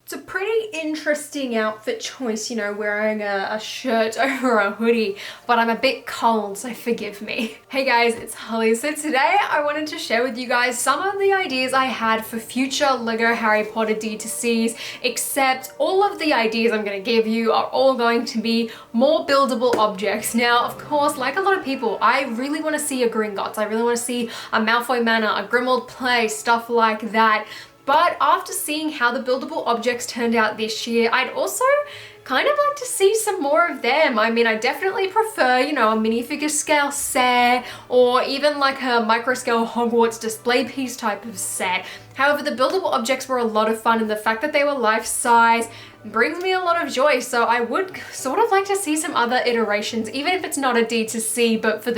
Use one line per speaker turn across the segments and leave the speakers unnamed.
It's a pretty interesting outfit choice, you know, wearing a shirt over a hoodie, but I'm a bit cold, so forgive me. Hey guys, it's Holly. So today I wanted to share with you guys some of the ideas I had for future LEGO Harry Potter D2Cs, except all of the ideas I'm going to give you are all going to be more buildable objects. Now, of course, like a lot of people, I really want to see a Gringotts. I really want to see a Malfoy Manor, a Grimmauld Place, stuff like that. But after seeing how the buildable objects turned out this year, I'd also kind of like to see some more of them. I mean, I definitely prefer, you know, a minifigure scale set or even like a micro scale Hogwarts display piece type of set. However, the buildable objects were a lot of fun, and the fact that they were life size brings me a lot of joy. So I would sort of like to see some other iterations, even if it's not a D2C, but for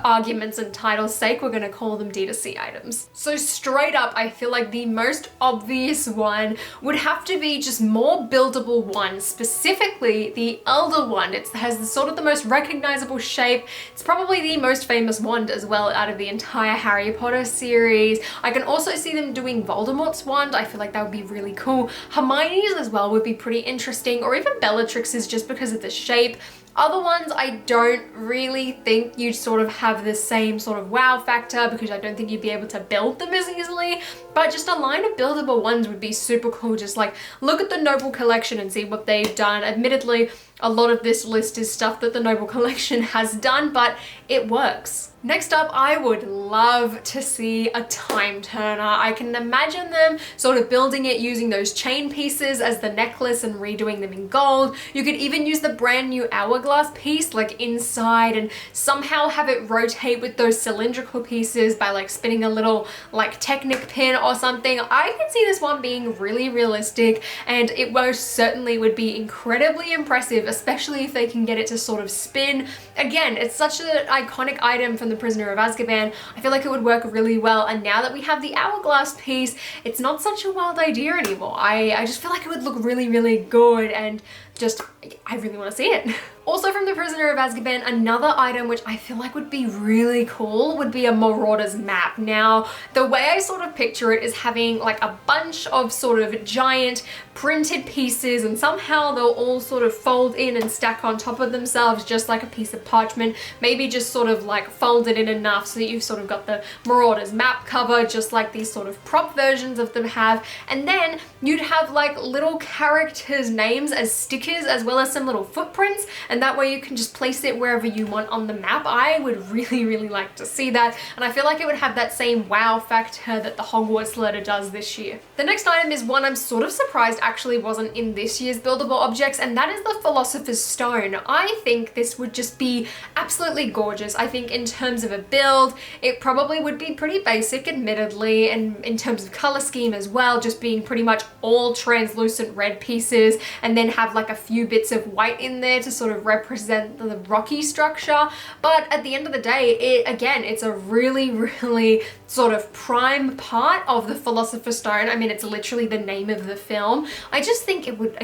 arguments and title's sake, we're gonna call them D2C items. So straight up, I feel like the most obvious one would have to be just more buildable ones, specifically the Elder Wand. It has the sort of the most recognizable shape. It's probably the most famous wand as well out of the entire Harry Potter series. I can also see them doing Voldemort's wand. I feel like that would be really cool. Hermione's as well would be pretty interesting, or even Bellatrix's, just because of the shape. Other ones, I don't really think you'd sort of have the same sort of wow factor, because I don't think you'd be able to build them as easily, but just a line of buildable ones would be super cool. Just like look at the Noble Collection and see what they've done. Admittedly, a lot of this list is stuff that the Noble Collection has done, but it works. Next up, I would love to see a time turner. I can imagine them sort of building it using those chain pieces as the necklace and redoing them in gold. You could even use the brand new hourglass piece like inside and somehow have it rotate with those cylindrical pieces by like spinning a little like Technic pin or something. I can see this one being really realistic, and it most certainly would be incredibly impressive, especially if they can get it to sort of spin. Again, it's such an iconic item from the Prisoner of Azkaban. I feel like it would work really well, and now that we have the hourglass piece, it's not such a wild idea anymore. I just feel like it would look really, really good, and just, I really want to see it. Also from the Prisoner of Azkaban, another item which I feel like would be really cool would be a Marauders Map. Now, the way I sort of picture it is having like a bunch of sort of giant printed pieces, and somehow they'll all sort of fold in and stack on top of themselves just like a piece of parchment, maybe just sort of like folded in enough so that you've sort of got the Marauders Map cover, just like these sort of prop versions of them have. And then you'd have like little characters' names as stickers, as well as some little footprints, and that way you can just place it wherever you want on the map. I would really, really like to see that, and I feel like it would have that same wow factor that the Hogwarts letter does this year. The next item is one I'm sort of surprised actually wasn't in this year's buildable objects, and that is the Philosopher's Stone. I think this would just be absolutely gorgeous. I think in terms of a build, it probably would be pretty basic, admittedly, and in terms of color scheme as well, just being pretty much all translucent red pieces, and then have like a few bits of white in there to sort of represent the rocky structure. But at the end of the day, it's a really, really sort of prime part of the Philosopher's Stone. I mean, it's literally the name of the film. I just think it would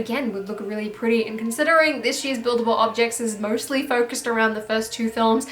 look really pretty, and considering this year's buildable objects is mostly focused around the first two films,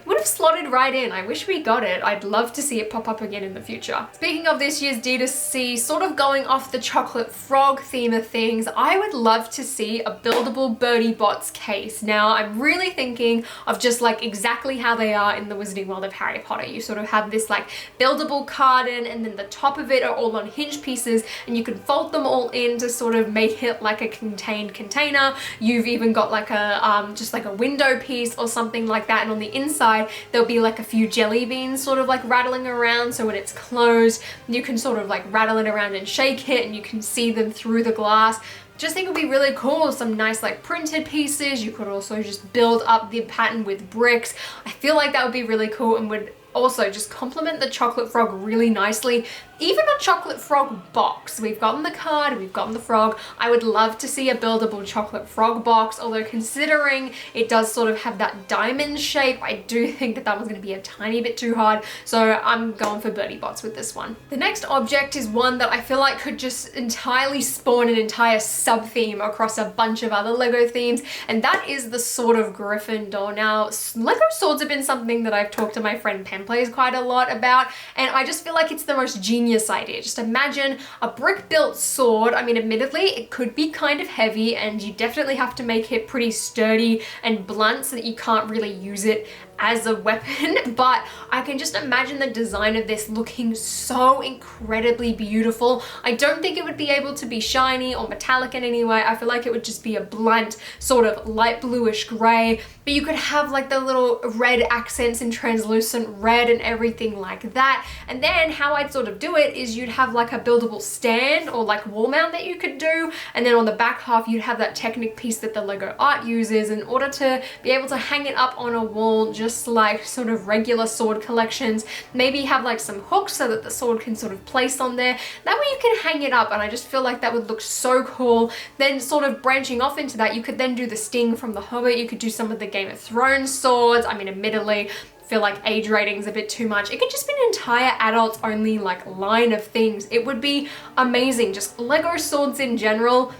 would have slotted right in. I wish we got it. I'd love to see it pop up again in the future. Speaking of this year's D2C, sort of going off the chocolate frog theme of things, I would love to see a buildable Bertie Bott's case. Now, I'm really thinking of just like exactly how they are in the Wizarding World of Harry Potter. You sort of have this like buildable carton, and then the top of it are all on hinge pieces, and you can fold them all in to sort of make it like a contained container. You've even got like a just like a window piece or something like that, and on the inside there'll be like a few jelly beans sort of like rattling around, so when it's closed you can sort of like rattle it around and shake it, and you can see them through the glass. Just think it would be really cool. Some nice like printed pieces. You could also just build up the pattern with bricks. I feel like that would be really cool, and would also just complement the chocolate frog really nicely. Even a chocolate frog box. We've gotten the card, we've gotten the frog. I would love to see a buildable chocolate frog box, although considering it does sort of have that diamond shape, I do think that that one's going to be a tiny bit too hard, so I'm going for Bertie Bott's with this one. The next object is one that I feel like could just entirely spawn an entire sub-theme across a bunch of other LEGO themes, and that is the Sword of Gryffindor. Now, LEGO swords have been something that I've talked to my friend Pen Plays quite a lot about, and I just feel like it's the most genius genius idea. Just imagine a brick-built sword. I mean, admittedly, it could be kind of heavy and you definitely have to make it pretty sturdy and blunt so that you can't really use it as a weapon, but I can just imagine the design of this looking so incredibly beautiful. I don't think it would be able to be shiny or metallic in any way. I feel like it would just be a blunt sort of light bluish gray, but you could have like the little red accents and translucent red and everything like that. And then how I'd sort of do it is you'd have like a buildable stand or like wall mount that you could do, and then on the back half you'd have that Technic piece that the LEGO art uses in order to be able to hang it up on a wall just like sort of regular sword collections. Maybe have like some hooks so that the sword can sort of place on there. That way you can hang it up, and I just feel like that would look so cool. Then sort of branching off into that, you could then do the Sting from The Hobbit. You could do some of the Game of Thrones swords. I mean, admittedly, feel like age rating's a bit too much. It could just be an entire adults only like line of things. It would be amazing. Just LEGO swords in general,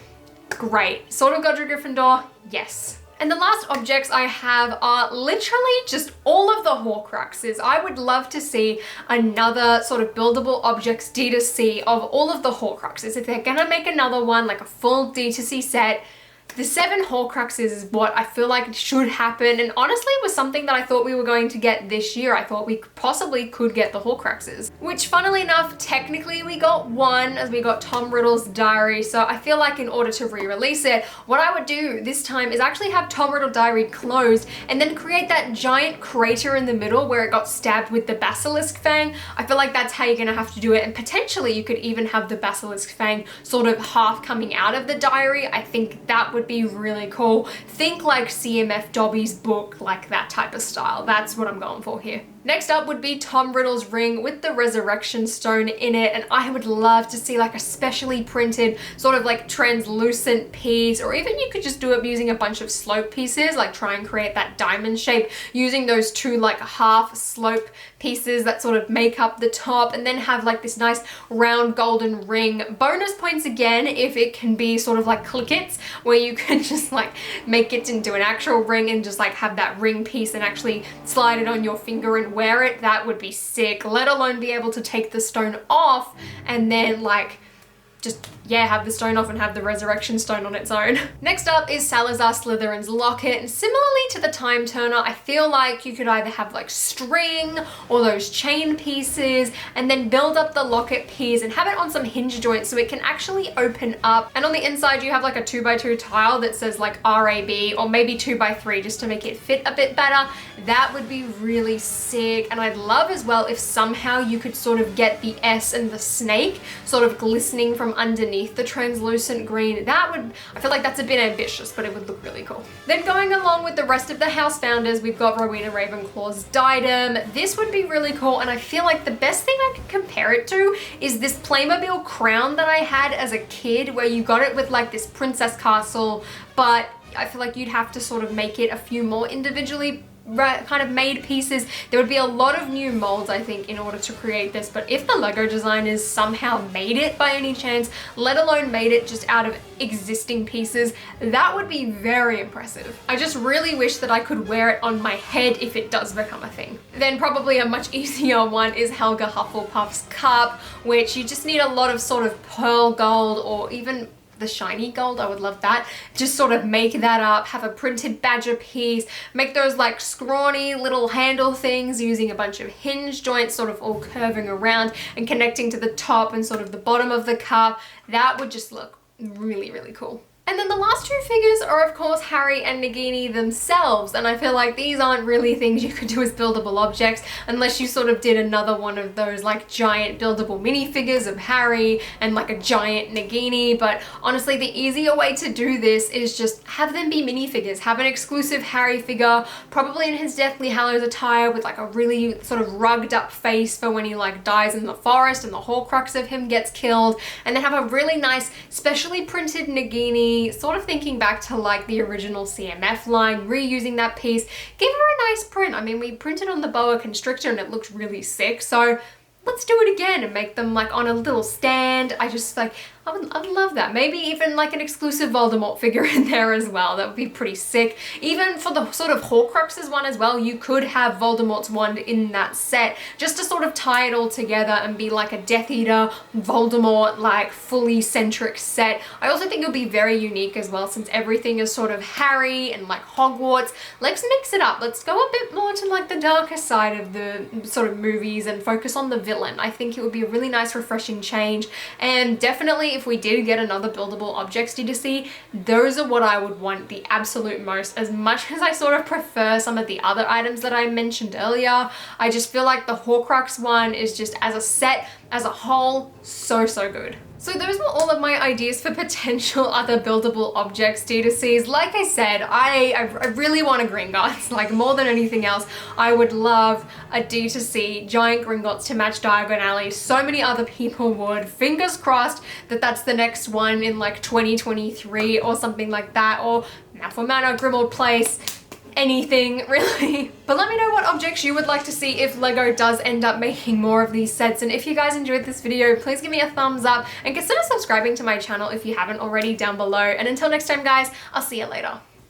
great. Sword of Godric Gryffindor, yes. And the last objects I have are literally just all of the Horcruxes. I would love to see another sort of buildable objects D2C of all of the Horcruxes. If they're gonna make another one, like a full D2C set, the 7 Horcruxes is what I feel like should happen, and honestly was something that I thought we were going to get this year. I thought we possibly could get the Horcruxes, which funnily enough, technically we got one, as we got Tom Riddle's diary. So I feel like in order to re-release it, what I would do this time is actually have Tom Riddle diary closed and then create that giant crater in the middle where it got stabbed with the basilisk fang. I feel like that's how you're gonna have to do it, and potentially you could even have the basilisk fang sort of half coming out of the diary. I think that would be really cool. Think like CMF Dobby's book, like that type of style. That's what I'm going for here. Next up would be Tom Riddle's ring with the resurrection stone in it, and I would love to see like a specially printed sort of like translucent piece, or even you could just do it using a bunch of slope pieces, like try and create that diamond shape using those 2 like half slope pieces that sort of make up the top, and then have like this nice round golden ring. Bonus points again if it can be sort of like clickets, where you can just like make it into an actual ring and just like have that ring piece and actually slide it on your finger and wear it. That would be sick, let alone be able to take the stone off and then like just, yeah, have the stone off and have the resurrection stone on its own. Next up is Salazar Slytherin's locket, and similarly to the time turner, I feel like you could either have like string or those chain pieces and then build up the locket piece and have it on some hinge joints so it can actually open up, and on the inside you have like a 2x2 tile that says like RAB, or maybe 2x3 just to make it fit a bit better. That would be really sick. And I'd love as well if somehow you could sort of get the S and the snake sort of glistening from underneath the translucent green. That would, I feel like that's a bit ambitious, but it would look really cool. Then going along with the rest of the house founders, we've got Rowena Ravenclaw's diadem. This would be really cool, and I feel like the best thing I could compare it to is this Playmobil crown that I had as a kid, where you got it with like this princess castle, but I feel like you'd have to sort of make it a few more individually kind of made pieces. There would be a lot of new molds, I think, in order to create this, but if the LEGO designers somehow made it by any chance, let alone made it just out of existing pieces, that would be very impressive. I just really wish that I could wear it on my head if it does become a thing. Then probably a much easier one is Helga Hufflepuff's cup, which you just need a lot of sort of pearl gold or even the shiny gold. I would love that. Just sort of make that up, have a printed badger piece, make those like scrawny little handle things using a bunch of hinge joints sort of all curving around and connecting to the top and sort of the bottom of the cup. That would just look really, really cool. And then the last 2 figures are of course Harry and Nagini themselves, and I feel like these aren't really things you could do as buildable objects unless you sort of did another one of those like giant buildable minifigures of Harry and like a giant Nagini. But honestly, the easier way to do this is just have them be minifigures. Have an exclusive Harry figure, probably in his Deathly Hallows attire with like a really sort of rugged up face for when he like dies in the forest and the Horcrux of him gets killed, and then have a really nice specially printed Nagini, sort of thinking back to like the original CMF line, reusing that piece, give her a nice print. I mean, we printed on the boa constrictor and it looked really sick, so let's do it again and make them like on a little stand. I just like, I'd love that. Maybe even like an exclusive Voldemort figure in there as well. That would be pretty sick. Even for the sort of Horcruxes one as well, you could have Voldemort's wand in that set just to sort of tie it all together and be like a Death Eater, Voldemort, like fully centric set. I also think it would be very unique as well, since everything is sort of Harry and like Hogwarts. Let's mix it up. Let's go a bit more to like the darker side of the sort of movies and focus on the villain. I think it would be a really nice, refreshing change. And definitely if we did get another Buildable Objects D2C, those are what I would want the absolute most. As much as I sort of prefer some of the other items that I mentioned earlier, I just feel like the Horcrux one is just, as a set, as a whole, so good. So those were all of my ideas for potential other Buildable Objects D2Cs. Like I said, I really want a Gringotts. Like, more than anything else, I would love a D2C giant Gringotts to match Diagon Alley. So many other people would. Fingers crossed that that's the next one in like 2023 or something like that, or Malfoy Manor, Grimmauld Place, anything really. But let me know what objects you would like to see if LEGO does end up making more of these sets. And if you guys enjoyed this video, please give me a thumbs up and consider subscribing to my channel if you haven't already down below. And until next time guys, I'll see you later.